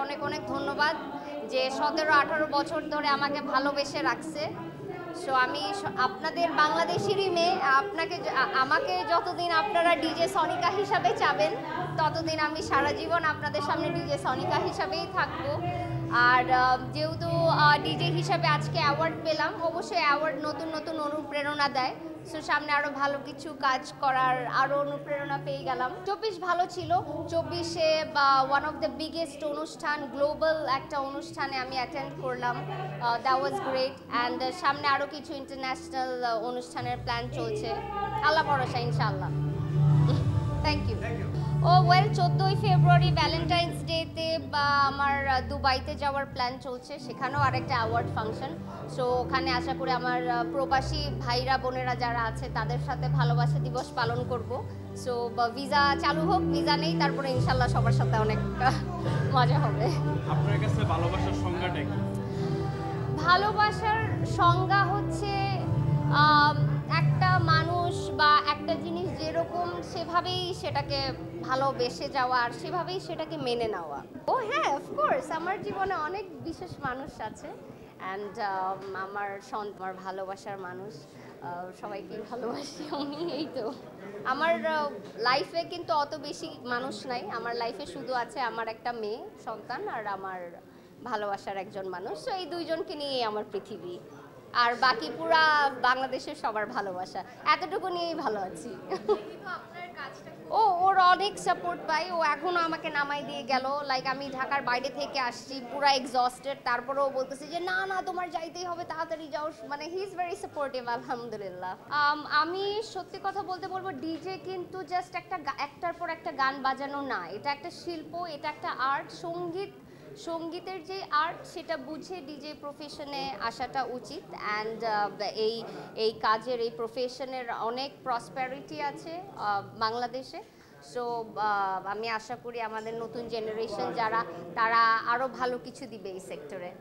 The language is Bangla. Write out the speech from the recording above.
অনেক অনেক ধন্যবাদ যে 17-18 বছর ধরে আমাকে ভালোবেসে রাখছে। সো আমি আপনাদের বাংলাদেশেরই মেয়ে, আমাকে যতদিন আপনারা ডিজে সনিকা হিসাবে চাবেন ততদিন আমি সারা জীবন আপনাদের সামনে ডিজে সনিকা হিসাবেই থাকবো। আর যেহেতু ডিজে হিসাবে আজকে অ্যাওয়ার্ড পেলাম, অবশ্যই অ্যাওয়ার্ড নতুন নতুন অনুপ্রেরণা দেয়। সো সামনে আরও ভালো কিছু কাজ করার আরও অনুপ্রেরণা পেয়ে গেলাম। 24 ভালো ছিল। 24-এ ওয়ান অফ দ্য বিগেস্ট অনুষ্ঠান, গ্লোবাল একটা অনুষ্ঠানে আমি অ্যাটেন্ড করলাম। That was great. অ্যান্ড সামনে আরও কিছু ইন্টারন্যাশনাল অনুষ্ঠানের প্ল্যান চলছে। আল্লাহ ভরসা, ইনশাআল্লাহ। Thank you. ওয়েল, 14ই ফেব্রুয়ারি ভ্যালেন্টাইন্স ডেতে আমার দুবাইতে যাওয়ার প্ল্যান চলছে, সেখানেও আরেকটা অ্যাওয়ার্ড ফাংশন। সো ওখানে আশা করি আমার প্রবাসী ভাইরা বোনেরা যারা আছে তাদের সাথে ভালোবাসা দিবস পালন করব। সো ভিসা চালু হোক, ভিসা নেই, তারপরে ইনশাল্লাহ সবার সাথে অনেক মজা হবে। আপনার কাছে ভালোবাসার সংজ্ঞাটা কি? ভালোবাসার সংজ্ঞা হচ্ছে একটা মানুষ বা একটা জিনিস যেরকম সেভাবেই সেটাকে ভালোবেসে যাওয়া আর সেভাবেই সেটাকে মেনে নেওয়া। ও হ্যাঁ, অফকোর্স আমার জীবনে অনেক বিশেষ মানুষ আছে। অ্যান্ড আমার ভালোবাসার মানুষ, সবাইকেই ভালোবাসি আমি। এই তো আমার লাইফে কিন্তু অত বেশি মানুষ নাই। আমার লাইফে শুধু আছে আমার একটা মেয়ে সন্তান আর আমার ভালোবাসার একজন মানুষ। তো এই দুইজনকে নিয়েই আমার পৃথিবী, আর বাকি পুরা বাংলাদেশের সবার ভালোবাসা, এতটুকু নিয়েই ভালো আছি। ওর অনেক সাপোর্ট পাই। ও এখনো আমাকে নামাই দিয়ে গেল, লাইক আমি ঢাকার বাইরে থেকে আসছি পুরা এক্সস্টেড, তারপরেও বলতেছে যে না না তোমার যাইতেই হবে, তাড়াতাড়ি যাও। মানে হি ইজ ভেরি সাপোর্টিভ, আলহামদুলিল্লাহ। আমি সত্যি কথা বলবো ডিজে কিন্তু জাস্ট একটার পর একটা গান বাজানো না, এটা একটা শিল্প, এটা একটা আর্ট। সঙ্গীতের যে আর্ট সেটা বুঝে ডিজে প্রফেশনে আসাটা উচিত। অ্যান্ড এই কাজের, এই প্রফেশনের অনেক প্রসপ্যারিটি আছে বাংলাদেশে। সো আমি আশা করি আমাদের নতুন জেনারেশন যারা, তারা আরও ভালো কিছু দিবে এই সেক্টরে।